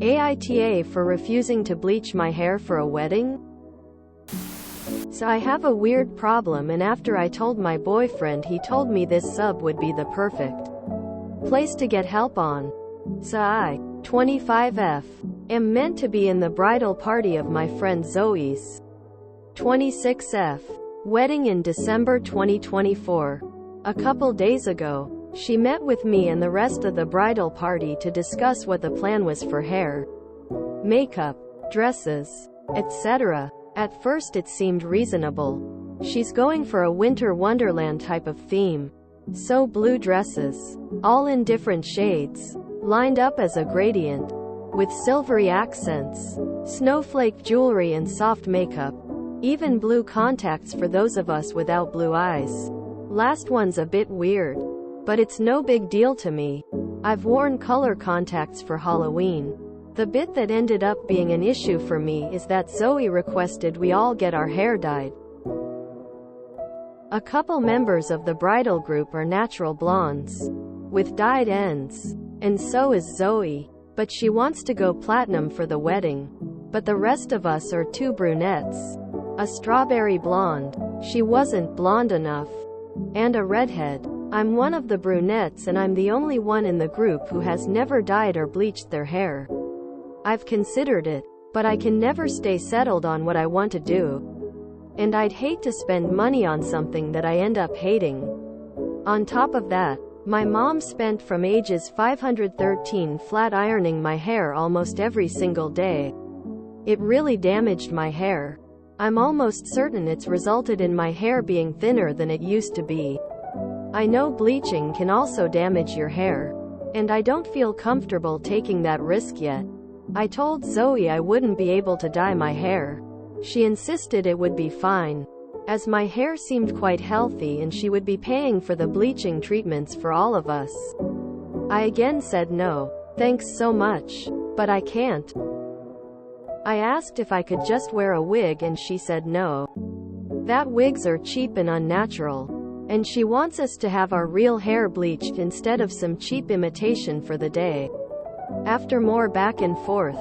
AITA for refusing to bleach my hair for a wedding? So I have a weird problem, and after I told my boyfriend, he told me this sub would be the perfect place to get help on. So I, 25F, am meant to be in the bridal party of my friend Zoe's 26F wedding in December 2024. A couple days ago, she met with me and the rest of the bridal party to discuss what the plan was for hair, makeup, dresses, etc. At first it seemed reasonable. She's going for a winter wonderland type of theme. So blue dresses, all in different shades, lined up as a gradient, with silvery accents, snowflake jewelry and soft makeup, even blue contacts for those of us without blue eyes. Last one's a bit weird, but it's no big deal to me. I've worn color contacts for Halloween. The bit that ended up being an issue for me is that Zoe requested we all get our hair dyed. A couple members of the bridal group are natural blondes, with dyed ends, and so is Zoe, but she wants to go platinum for the wedding. But the rest of us are two brunettes, a strawberry blonde, she wasn't blonde enough, and a redhead. I'm one of the brunettes, and I'm the only one in the group who has never dyed or bleached their hair. I've considered it, but I can never stay settled on what I want to do. And I'd hate to spend money on something that I end up hating. On top of that, my mom spent from ages 513 flat ironing my hair almost every single day. It really damaged my hair. I'm almost certain it's resulted in my hair being thinner than it used to be. I know bleaching can also damage your hair, and I don't feel comfortable taking that risk yet. I told Zoe I wouldn't be able to dye my hair. She insisted it would be fine, as my hair seemed quite healthy and she would be paying for the bleaching treatments for all of us. I again said no, thanks so much, but I can't. I asked if I could just wear a wig and she said no. That wigs are cheap and unnatural, and she wants us to have our real hair bleached instead of some cheap imitation for the day. After more back and forth,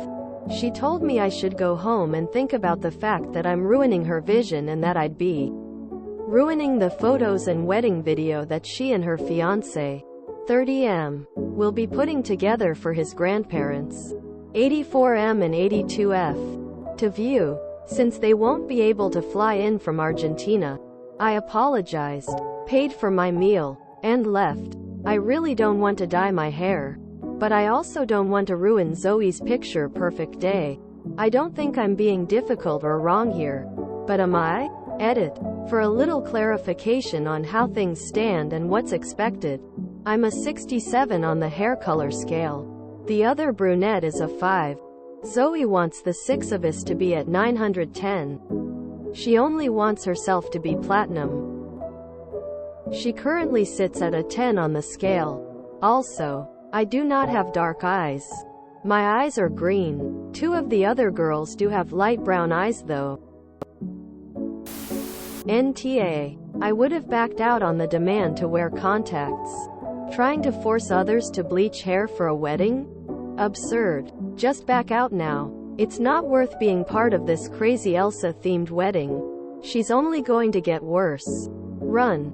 she told me I should go home and think about the fact that I'm ruining her vision and that I'd be ruining the photos and wedding video that she and her fiancé, 30M, will be putting together for his grandparents, 84M and 82F, to view, since they won't be able to fly in from Argentina. I apologized, paid for my meal, and left. I really don't want to dye my hair, but I also don't want to ruin Zoe's picture-perfect day. I don't think I'm being difficult or wrong here, but am I? Edit. For a little clarification on how things stand and what's expected, I'm a 67 on the hair color scale. The other brunette is a 5. Zoe wants the 6 of us to be at 910. She only wants herself to be platinum. She currently sits at a 10 on the scale. Also, I do not have dark eyes. My eyes are green. 2 of the other girls do have light brown eyes though. NTA. I would have backed out on the demand to wear contacts. Trying to force others to bleach hair for a wedding? Absurd. Just back out now. It's not worth being part of this crazy Elsa-themed wedding. She's only going to get worse. Run.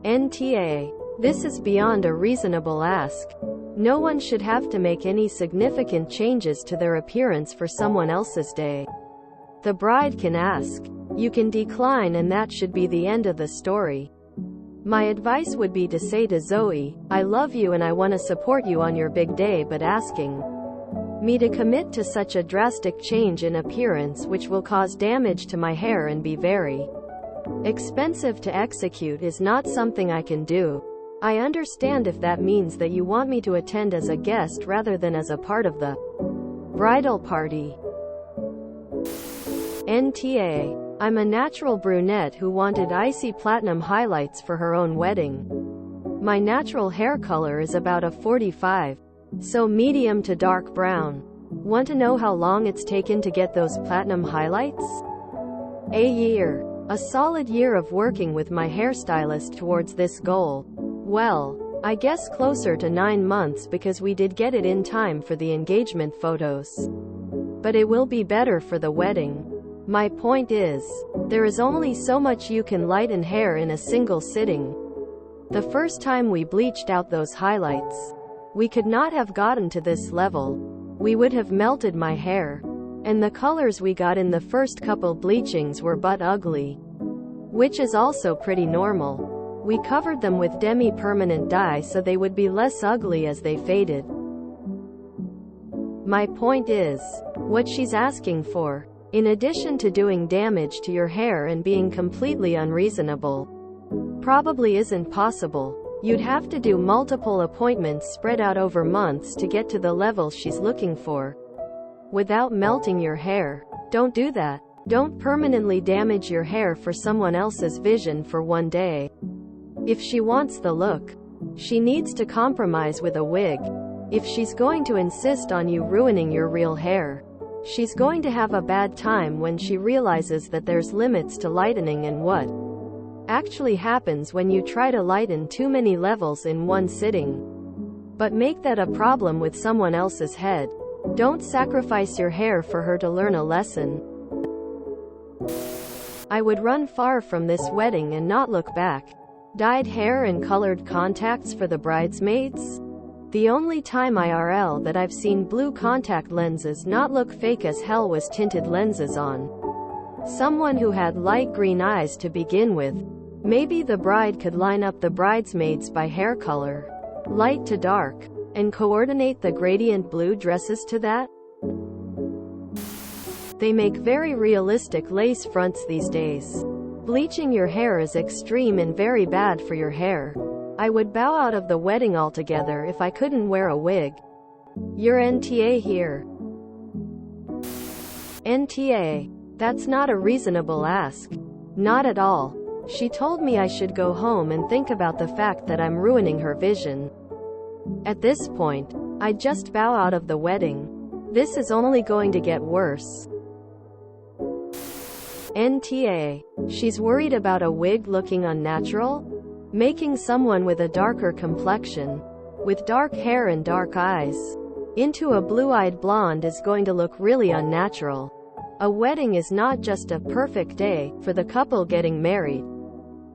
NTA. This is beyond a reasonable ask. No one should have to make any significant changes to their appearance for someone else's day. The bride can ask. You can decline, and that should be the end of the story. My advice would be to say to Zoe, I love you and I want to support you on your big day, but asking me to commit to such a drastic change in appearance which will cause damage to my hair and be very expensive to execute is not something I can do. I understand if that means that you want me to attend as a guest rather than as a part of the bridal party. NTA. I'm a natural brunette who wanted icy platinum highlights for her own wedding. My natural hair color is about a 45, so medium to dark brown. Want to know how long it's taken to get those platinum highlights? A year. A solid year of working with my hairstylist towards this goal. Well, I guess closer to 9 months because we did get it in time for the engagement photos. But it will be better for the wedding. My point is, there is only so much you can lighten hair in a single sitting. The first time we bleached out those highlights, we could not have gotten to this level. We would have melted my hair. And the colors we got in the first couple bleachings were but ugly. Which is also pretty normal. We covered them with demi-permanent dye so they would be less ugly as they faded. My point is, what she's asking for, in addition to doing damage to your hair and being completely unreasonable, probably isn't possible. You'd have to do multiple appointments spread out over months to get to the level she's looking for. Without melting your hair. Don't do that. Don't permanently damage your hair for someone else's vision for one day. If she wants the look, she needs to compromise with a wig. If she's going to insist on you ruining your real hair, she's going to have a bad time when she realizes that there's limits to lightening and what actually happens when you try to lighten too many levels in one sitting. But make that a problem with someone else's head. Don't sacrifice your hair for her to learn a lesson. I would run far from this wedding and not look back. Dyed hair and colored contacts for the bridesmaids? The only time IRL that I've seen blue contact lenses not look fake as hell was tinted lenses on someone who had light green eyes to begin with. Maybe the bride could line up the bridesmaids by hair color, light to dark, and coordinate the gradient blue dresses to that. They make very realistic lace fronts these days. Bleaching your hair is extreme and very bad for your hair. I would bow out of the wedding altogether if I couldn't wear a wig. You're NTA here. NTA. That's not a reasonable ask. Not at all. She told me I should go home and think about the fact that I'm ruining her vision. At this point, I'd just bow out of the wedding. This is only going to get worse. NTA. She's worried about a wig looking unnatural? Making someone with a darker complexion, with dark hair and dark eyes, into a blue-eyed blonde is going to look really unnatural. A wedding is not just a perfect day for the couple getting married.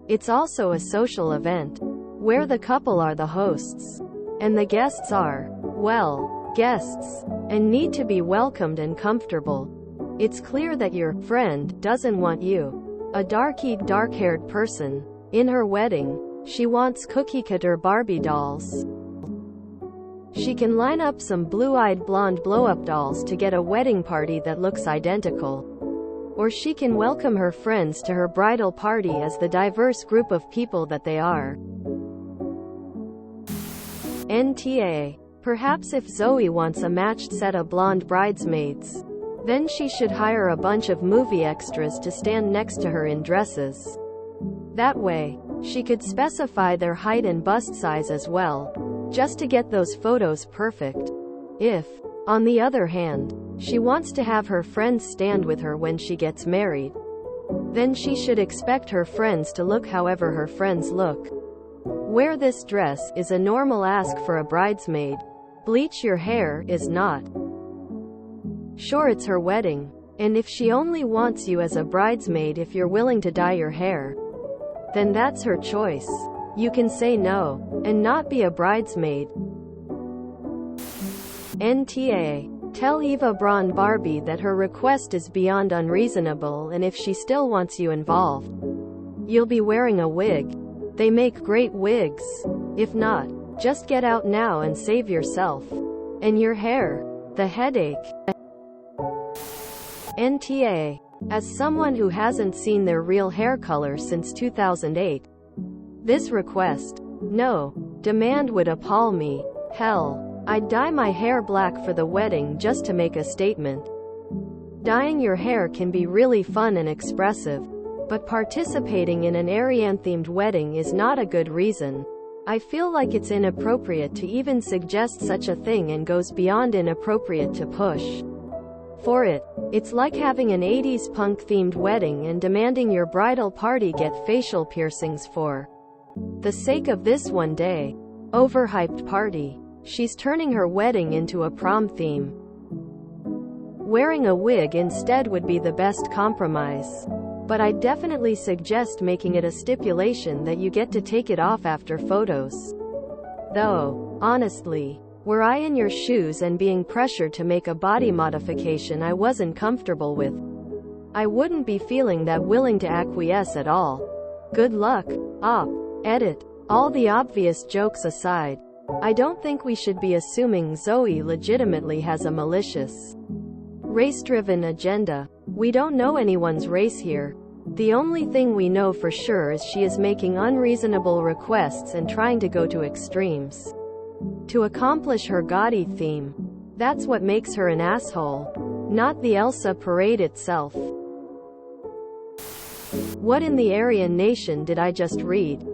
It's also a social event, where the couple are the hosts, and the guests are, well, guests, and need to be welcomed and comfortable. It's clear that your friend doesn't want you, a dark-eyed, dark-haired person, in her wedding. She wants cookie-cutter Barbie dolls. She can line up some blue-eyed blonde blow-up dolls to get a wedding party that looks identical. Or she can welcome her friends to her bridal party as the diverse group of people that they are. NTA. Perhaps if Zoe wants a matched set of blonde bridesmaids, then she should hire a bunch of movie extras to stand next to her in dresses. That way, she could specify their height and bust size as well, just to get those photos perfect. If, on the other hand, she wants to have her friends stand with her when she gets married, then she should expect her friends to look however her friends look. Wear this dress is a normal ask for a bridesmaid. Bleach your hair is not. Sure, it's her wedding, and if she only wants you as a bridesmaid if you're willing to dye your hair, then that's her choice. You can say no, and not be a bridesmaid. NTA. Tell Eva Braun Barbie that her request is beyond unreasonable, and if she still wants you involved, you'll be wearing a wig. They make great wigs. If not, just get out now and save yourself. And your hair. The headache. NTA. As someone who hasn't seen their real hair color since 2008, this request, no, demand would appall me. Hell, I'd dye my hair black for the wedding just to make a statement. Dyeing your hair can be really fun and expressive, but participating in an Aryan-themed wedding is not a good reason. I feel like it's inappropriate to even suggest such a thing and goes beyond inappropriate to push for it. It's like having an 80s punk-themed wedding and demanding your bridal party get facial piercings for the sake of this one day. Overhyped party. She's turning her wedding into a prom theme. Wearing a wig instead would be the best compromise. But I'd definitely suggest making it a stipulation that you get to take it off after photos. Though, honestly, were I in your shoes and being pressured to make a body modification I wasn't comfortable with, I wouldn't be feeling that willing to acquiesce at all. Good luck. Edit. All the obvious jokes aside, I don't think we should be assuming Zoe legitimately has a malicious, race-driven agenda. We don't know anyone's race here. The only thing we know for sure is she is making unreasonable requests and trying to go to extremes to accomplish her gaudy theme. That's what makes her an asshole, not the Elsa parade itself. What in the Aryan nation did I just read?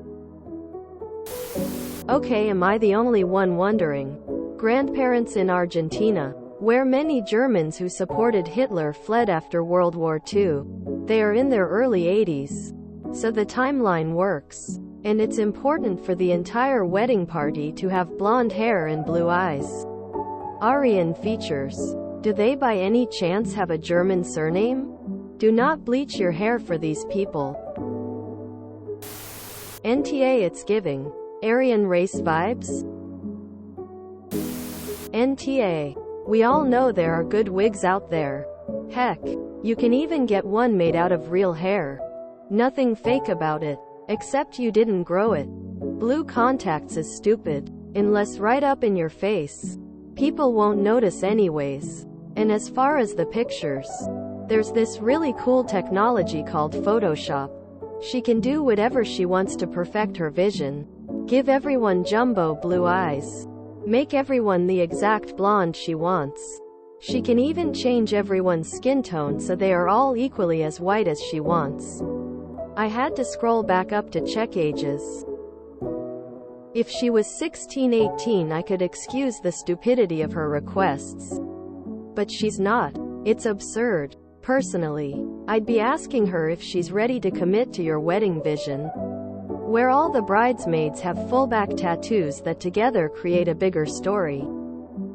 Okay, am I the only one wondering? Grandparents in Argentina, where many Germans who supported Hitler fled after World War II. They are in their early 80s. So the timeline works. And it's important for the entire wedding party to have blonde hair and blue eyes. Aryan features. Do they by any chance have a German surname? Do not bleach your hair for these people. NTA, it's giving Aryan race vibes? NTA. We all know there are good wigs out there. Heck, you can even get one made out of real hair. Nothing fake about it, except you didn't grow it. Blue contacts is stupid, unless right up in your face. People won't notice anyways. And as far as the pictures, there's this really cool technology called Photoshop. She can do whatever she wants to perfect her vision. Give everyone jumbo blue eyes. Make everyone the exact blonde she wants. She can even change everyone's skin tone so they are all equally as white as she wants. I had to scroll back up to check ages. If she was 16-18 I could excuse the stupidity of her requests. But she's not. It's absurd. Personally, I'd be asking her if she's ready to commit to your wedding vision, where all the bridesmaids have full-back tattoos that together create a bigger story.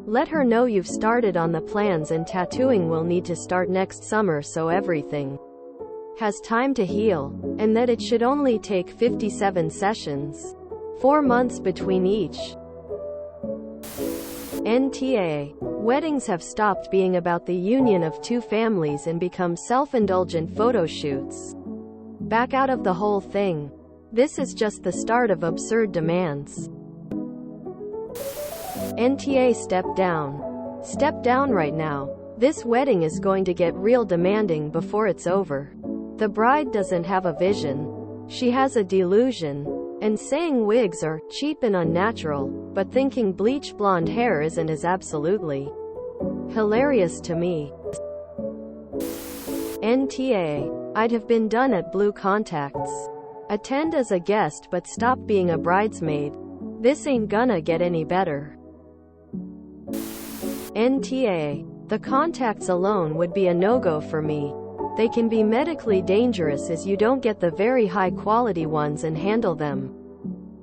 Let her know you've started on the plans and tattooing will need to start next summer so everything has time to heal, and that it should only take 57 sessions. 4 months between each. NTA. Weddings have stopped being about the union of two families and become self-indulgent photo shoots. Back out of the whole thing. This is just the start of absurd demands. NTA, step down. Step down right now. This wedding is going to get real demanding before it's over. The bride doesn't have a vision. She has a delusion. And saying wigs are cheap and unnatural, but thinking bleach blonde hair isn't is absolutely hilarious to me. NTA. I'd have been done at Blue Contacts. Attend as a guest but stop being a bridesmaid. This ain't gonna get any better. NTA. The contacts alone would be a no-go for me. They can be medically dangerous as you don't get the very high-quality ones and handle them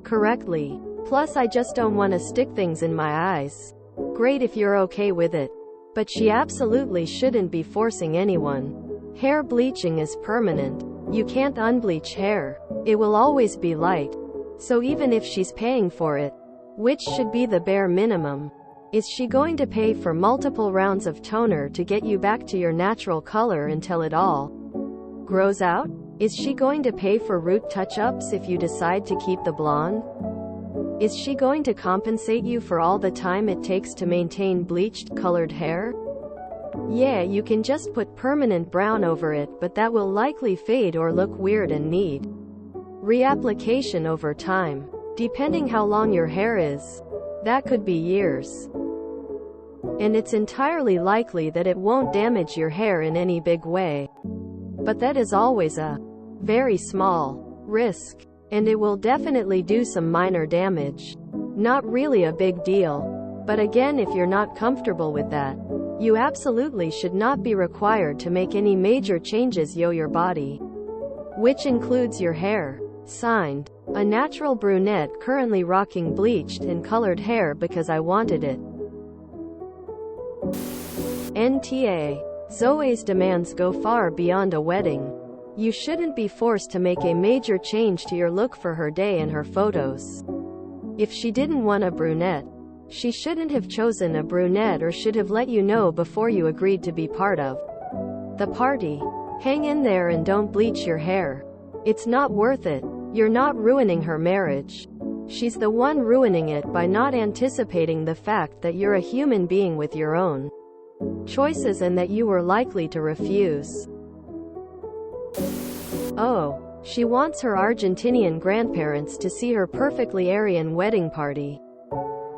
correctly. Plus I just don't want to stick things in my eyes. Great if you're okay with it. But she absolutely shouldn't be forcing anyone. Hair bleaching is permanent. You can't unbleach hair. It will always be light. So even if she's paying for it, which should be the bare minimum, is she going to pay for multiple rounds of toner to get you back to your natural color until it all grows out? Is she going to pay for root touch-ups if you decide to keep the blonde? Is she going to compensate you for all the time it takes to maintain bleached, colored hair? Yeah, you can just put permanent brown over it, but that will likely fade or look weird and need reapplication over time. Depending how long your hair is, that could be years. And it's entirely likely that it won't damage your hair in any big way. But that is always a very small risk. And it will definitely do some minor damage. Not really a big deal. But again, if you're not comfortable with that, you absolutely should not be required to make any major changes to your body, which includes your hair. Signed, a natural brunette currently rocking bleached and colored hair because I wanted it. NTA. Zoe's demands go far beyond a wedding. You shouldn't be forced to make a major change to your look for her day and her photos. If she didn't want a brunette, she shouldn't have chosen a brunette or should have let you know before you agreed to be part of the party. Hang in there and don't bleach your hair. It's not worth it. You're not ruining her marriage. She's the one ruining it by not anticipating the fact that you're a human being with your own choices and that you were likely to refuse. Oh, she wants her Argentinian grandparents to see her perfectly Aryan wedding party.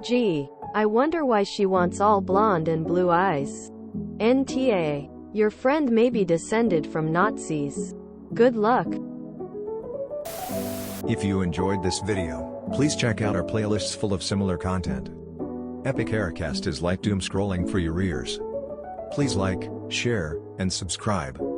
Gee, I wonder why she wants all blonde and blue eyes. NTA. Your friend may be descended from Nazis. Good luck. If you enjoyed this video, please check out our playlists full of similar content. Epic Haircast is like doom scrolling for your ears. Please like, share, and subscribe.